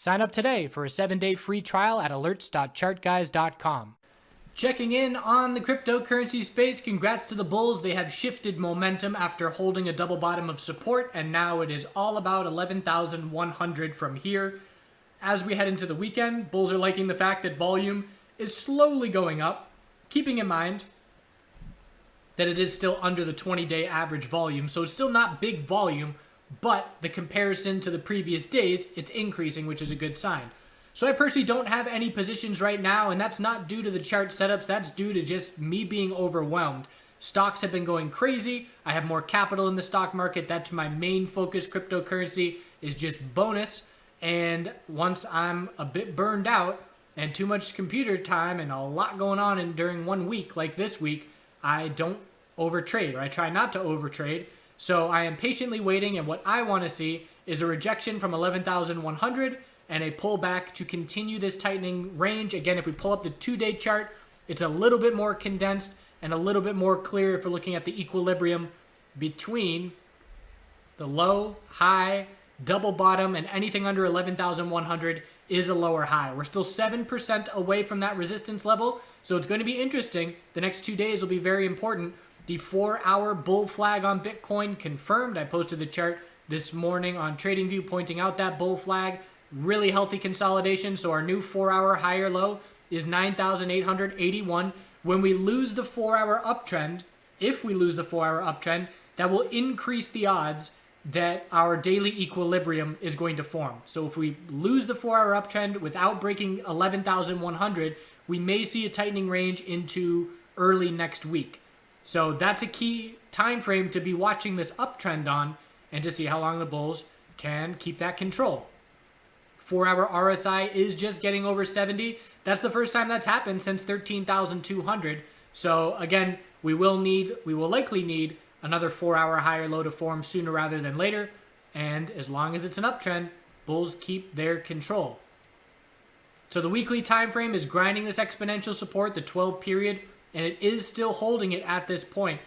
Sign up today for a 7-day free trial at alerts.chartguys.com. Checking in on the cryptocurrency space, congrats to the bulls. They have shifted momentum after holding a double bottom of support, and now it is all about 11,100 from here. As we head into the weekend, bulls are liking the fact that volume is slowly going up, keeping in mind that it is still under the 20-day average volume, so it's still not big volume, but the comparison to the previous days, it's increasing, which is a good sign. So I personally don't have any positions right now, and that's not due to the chart setups. That's due to just me being overwhelmed. Stocks have been going crazy. I have more capital in the stock market. That's my main focus. Cryptocurrency is just bonus. And once I'm a bit burned out and too much computer time and a lot going on during 1 week, like this week, I don't overtrade, or I try not to overtrade. So I am patiently waiting, and what I want to see is a rejection from 11,100 and a pullback to continue this tightening range. Again, if we pull up the 2-day chart, it's a little bit more condensed and a little bit more clear if we're looking at the equilibrium between the low, high, double bottom, and anything under 11,100 is a lower high. We're still 7% away from that resistance level, so it's going to be interesting. The next 2 days will be very important. The 4-hour bull flag on Bitcoin confirmed. I posted the chart this morning on TradingView pointing out that bull flag. Really healthy consolidation. So our new 4-hour higher low is 9,881. When we lose the 4-hour uptrend, if we lose the 4-hour uptrend, that will increase the odds that our daily equilibrium is going to form. So if we lose the 4-hour uptrend without breaking 11,100, we may see a tightening range into early next week. So that's a key time frame to be watching this uptrend on and to see how long the bulls can keep that control. 4-hour RSI is just getting over 70. That's the first time that's happened since 13,200. So again, we will likely need another 4-hour higher low to form sooner rather than later. And as long as it's an uptrend, bulls keep their control. So the weekly time frame is grinding this exponential support, the 12 period, and it is still holding it at this point.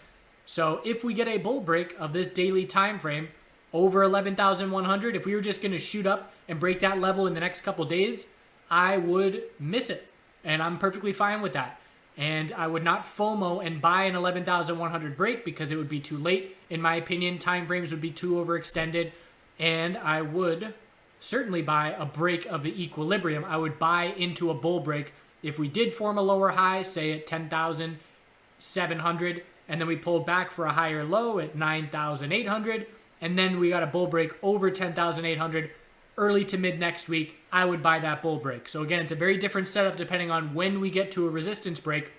So if we get a bull break of this daily time frame over 11,100, if we were just going to shoot up and break that level in the next couple days, I would miss it. And I'm perfectly fine with that. And I would not FOMO and buy an 11,100 break because it would be too late. In my opinion, time frames would be too overextended. And I would certainly buy a break of the equilibrium. I would buy into a bull break if we did form a lower high, say at 10,700, and then we pulled back for a higher low at 9,800, and then we got a bull break over 10,800 early to mid next week, I would buy that bull break. So again, it's a very different setup depending on when we get to a resistance break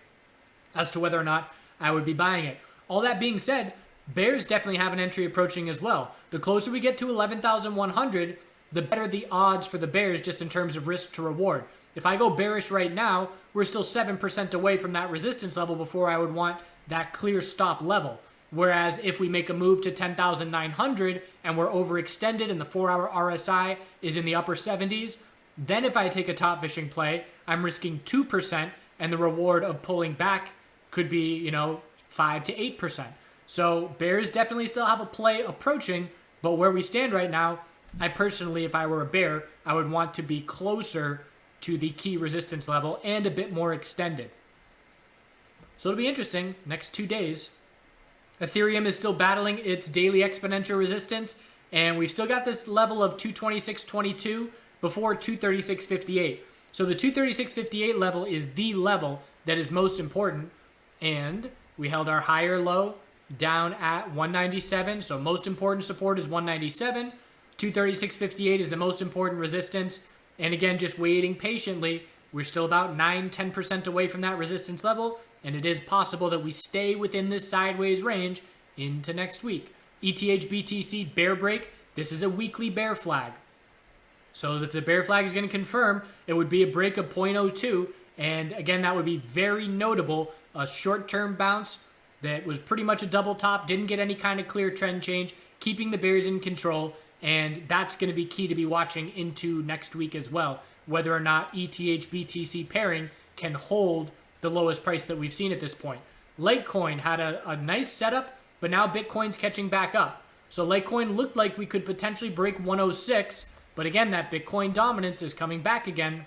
as to whether or not I would be buying it. All that being said, bears definitely have an entry approaching as well. The closer we get to 11,100, the better the odds for the bears just in terms of risk to reward. If I go bearish right now, we're still 7% away from that resistance level before I would want that clear stop level. Whereas if we make a move to 10,900 and we're overextended and the 4-hour RSI is in the upper 70s, then if I take a top fishing play, I'm risking 2% and the reward of pulling back could be, 5 to 8%. So bears definitely still have a play approaching, but where we stand right now, I personally, if I were a bear, I would want to be closer to the key resistance level and a bit more extended. So it'll be interesting next 2 days. Ethereum is still battling its daily exponential resistance, and we've still got this level of 226.22 before 236.58. So the 236.58 level is the level that is most important, and we held our higher low down at 197. So most important support is 197. 236.58 is the most important resistance. And again, just waiting patiently. We're still about 9-10% away from that resistance level, and it is possible that we stay within this sideways range into next week. ETH BTC bear break. This is a weekly bear flag. So if the bear flag is going to confirm, it would be a break of 0.02. And again, that would be very notable. A short-term bounce that was pretty much a double top, didn't get any kind of clear trend change, keeping the bears in control. And that's going to be key to be watching into next week as well, whether or not ETH BTC pairing can hold the lowest price that we've seen at this point. Litecoin had a nice setup, but now Bitcoin's catching back up. So Litecoin looked like we could potentially break 106 But again, that Bitcoin dominance is coming back again,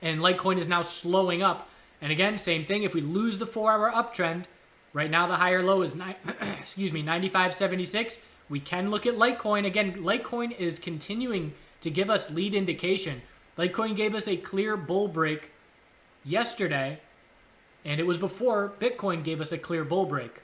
and Litecoin is now slowing up. And again, same thing. If we lose the 4-hour uptrend, right now the higher low is 95.76. We can look at Litecoin. Again, Litecoin is continuing to give us lead indication. Litecoin gave us a clear bull break yesterday, and it was before Bitcoin gave us a clear bull break.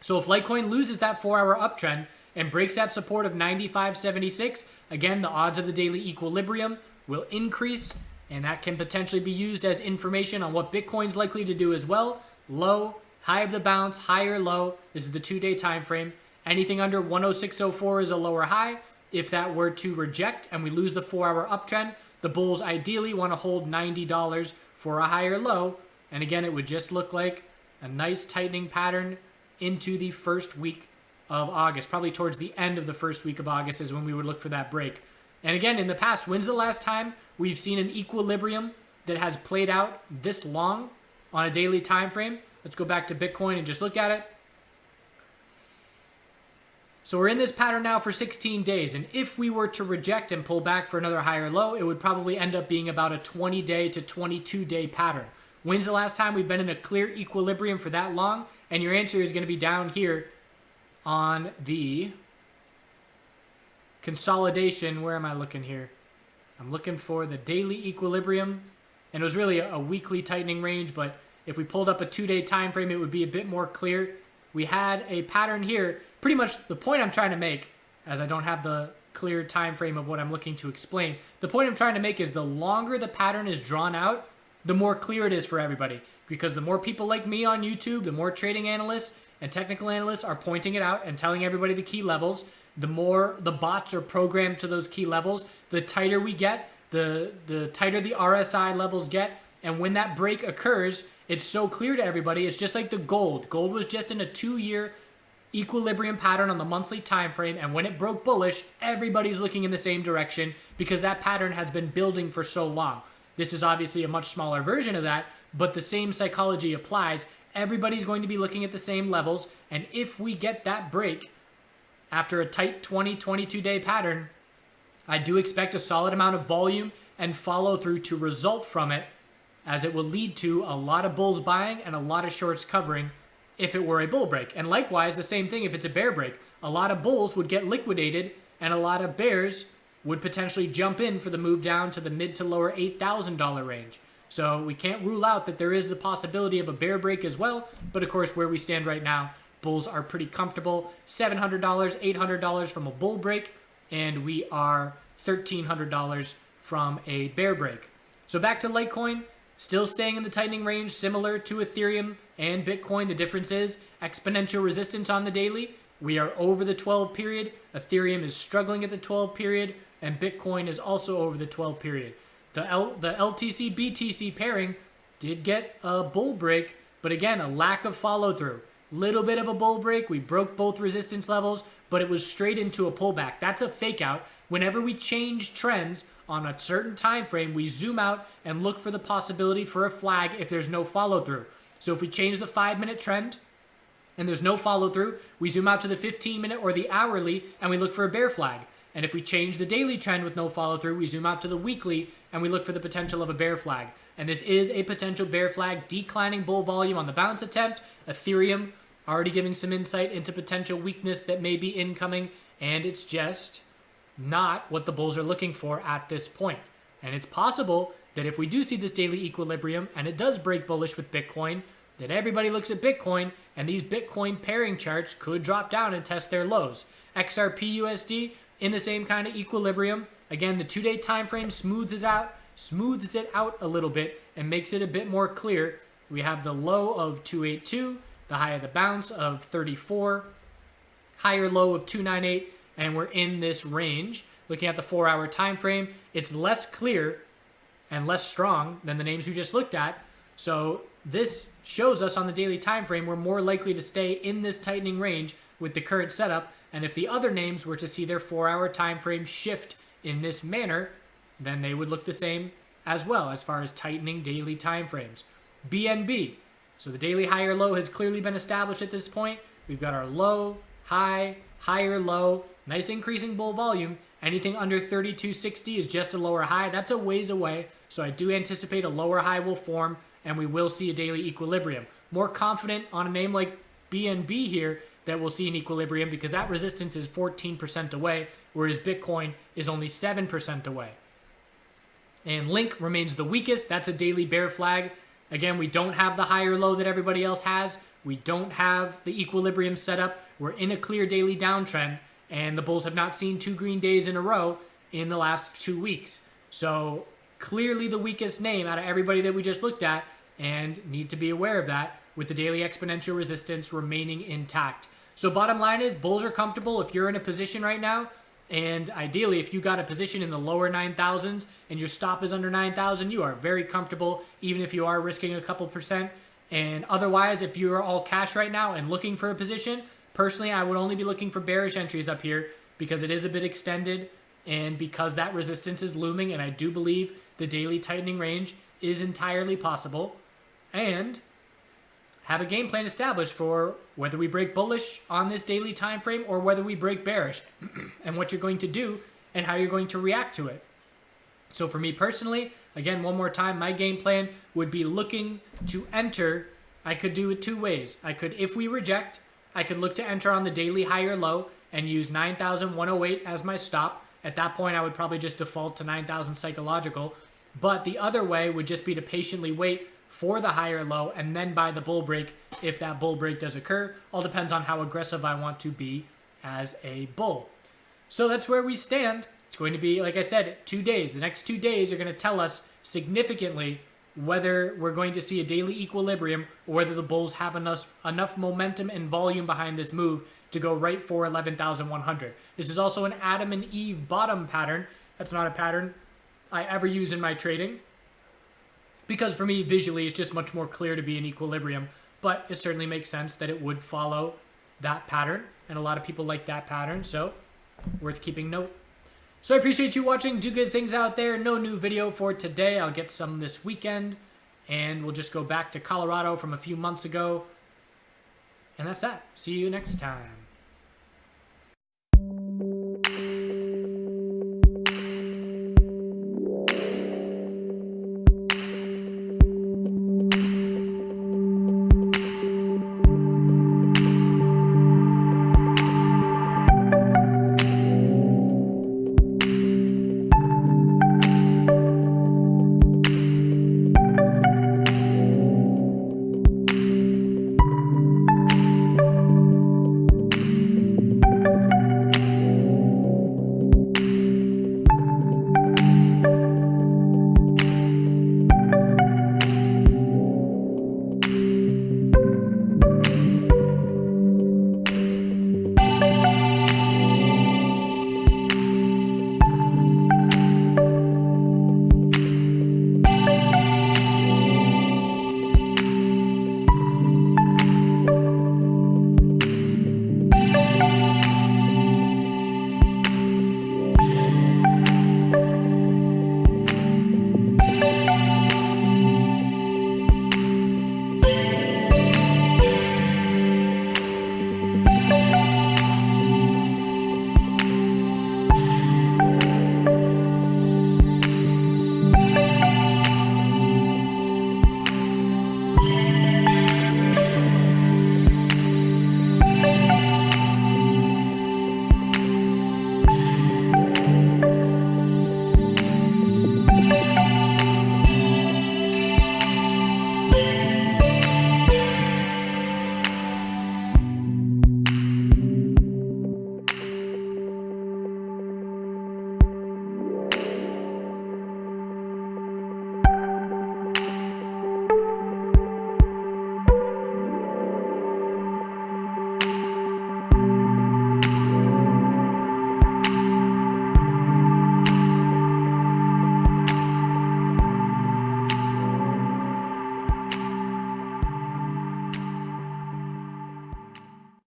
So if Litecoin loses that 4-hour uptrend and breaks that support of 95.76, again, the odds of the daily equilibrium will increase, and that can potentially be used as information on what Bitcoin's likely to do as well. Low, high of the bounce, higher low. This is the 2-day time frame. Anything under 106.04 is a lower high. If that were to reject and we lose the 4-hour uptrend, the bulls ideally want to hold $90 for a higher low. And again, it would just look like a nice tightening pattern into the first week of August. Probably towards the end of the first week of August is when we would look for that break. And again, in the past, when's the last time we've seen an equilibrium that has played out this long on a daily time frame? Let's go back to Bitcoin and just look at it. So we're in this pattern now for 16 days. And if we were to reject and pull back for another higher low, it would probably end up being about a 20-day to 22-day pattern. When's the last time we've been in a clear equilibrium for that long? And your answer is going to be down here on the consolidation. Where am I looking here? I'm looking for the daily equilibrium. And it was really a weekly tightening range, but if we pulled up a 2-day time frame, it would be a bit more clear. We had a pattern here. Pretty much the point I'm trying to make, as I don't have the clear time frame of what I'm looking to explain, the point I'm trying to make is the longer the pattern is drawn out, the more clear it is for everybody. Because the more people like me on YouTube, the more trading analysts and technical analysts are pointing it out and telling everybody the key levels, the more the bots are programmed to those key levels, the tighter we get, the tighter the RSI levels get. And when that break occurs, it's so clear to everybody. It's just like the gold. Gold was just in a 2-year equilibrium pattern on the monthly time frame, and when it broke bullish, everybody's looking in the same direction because that pattern has been building for so long. This is obviously a much smaller version of that, but the same psychology applies. Everybody's going to be looking at the same levels, and if we get that break after a tight 22-day pattern, I do expect a solid amount of volume and follow through to result from it, as it will lead to a lot of bulls buying and a lot of shorts covering if it were a bull break. And likewise, the same thing if it's a bear break. A lot of bulls would get liquidated and a lot of bears would potentially jump in for the move down to the mid to lower $8,000 range. So we can't rule out that there is the possibility of a bear break as well. But of course, where we stand right now, bulls are pretty comfortable. $700, $800 from a bull break, and we are $1,300 from a bear break. So back to Litecoin. Still staying in the tightening range, similar to Ethereum and Bitcoin. The difference is exponential resistance on the daily. We are over the 12 period. Ethereum is struggling at the 12 period, and Bitcoin is also over the 12 period. The LTC-BTC pairing did get a bull break, but again, a lack of follow-through. Little bit of a bull break. We broke both resistance levels, but it was straight into a pullback. That's a fake out. Whenever we change trends on a certain time frame, we zoom out and look for the possibility for a flag if there's no follow-through. So if we change the 5-minute trend and there's no follow-through, we zoom out to the 15-minute or the hourly and we look for a bear flag. And if we change the daily trend with no follow-through, we zoom out to the weekly and we look for the potential of a bear flag. And this is a potential bear flag. Declining bull volume on the bounce attempt. Ethereum already giving some insight into potential weakness that may be incoming, and it's just not what the bulls are looking for at this point. And it's possible that if we do see this daily equilibrium and it does break bullish with Bitcoin, that everybody looks at Bitcoin and these Bitcoin pairing charts could drop down and test their lows. XRP USD in the same kind of equilibrium. Again, the 2-day time frame smooths it out a little bit and makes it a bit more clear. We have the low of 282, the high of the bounce of 34, higher low of 298, and we're in this range. Looking at the 4-hour time frame, it's less clear and less strong than the names we just looked at. So this shows us on the daily time frame we're more likely to stay in this tightening range with the current setup. And if the other names were to see their 4-hour time frame shift in this manner, then they would look the same as well as far as tightening daily time frames. BNB. So the daily higher low has clearly been established at this point. We've got our low, high, higher low, nice increasing bull volume, Anything under 32.60 is just a lower high. That's a ways away, so I do anticipate a lower high will form, and we will see a daily equilibrium. More confident on a name like BNB here that we'll see an equilibrium because that resistance is 14% away, whereas Bitcoin is only 7% away. And Link remains the weakest. That's a daily bear flag. Again, we don't have the higher low that everybody else has. We don't have the equilibrium set up. We're in a clear daily downtrend, and the bulls have not seen 2 green days in a row in the last 2 weeks. So clearly the weakest name out of everybody that we just looked at, and need to be aware of that with the daily exponential resistance remaining intact. So bottom line is bulls are comfortable if you're in a position right now, and ideally if you got a position in the lower 9,000s and your stop is under 9,000, you are very comfortable even if you are risking a couple percent. And otherwise, if you're all cash right now and looking for a position, personally I would only be looking for bearish entries up here because it is a bit extended and because that resistance is looming, and I do believe the daily tightening range is entirely possible. And have a game plan established for whether we break bullish on this daily time frame or whether we break bearish and what you're going to do and how you're going to react to it. So for me personally, again, one more time, my game plan would be looking to enter. I could do it 2 ways. I could, if we reject, I could look to enter on the daily higher low and use 9,108 as my stop. At that point, I would probably just default to 9,000 psychological. But the other way would just be to patiently wait for the higher low and then buy the bull break if that bull break does occur. All depends on how aggressive I want to be as a bull. So that's where we stand. It's going to be, like I said, 2 days. The next 2 days are going to tell us significantly whether we're going to see a daily equilibrium or whether the bulls have enough momentum and volume behind this move to go right for 11,100. This is also an Adam and Eve bottom pattern. That's not a pattern I ever use in my trading, because for me, visually, it's just much more clear to be in equilibrium. But it certainly makes sense that it would follow that pattern, and a lot of people like that pattern, so worth keeping note. So I appreciate you watching. Do good things out there. No new video for today. I'll get some this weekend, and we'll just go back to Colorado from a few months ago. And that's that. See you next time.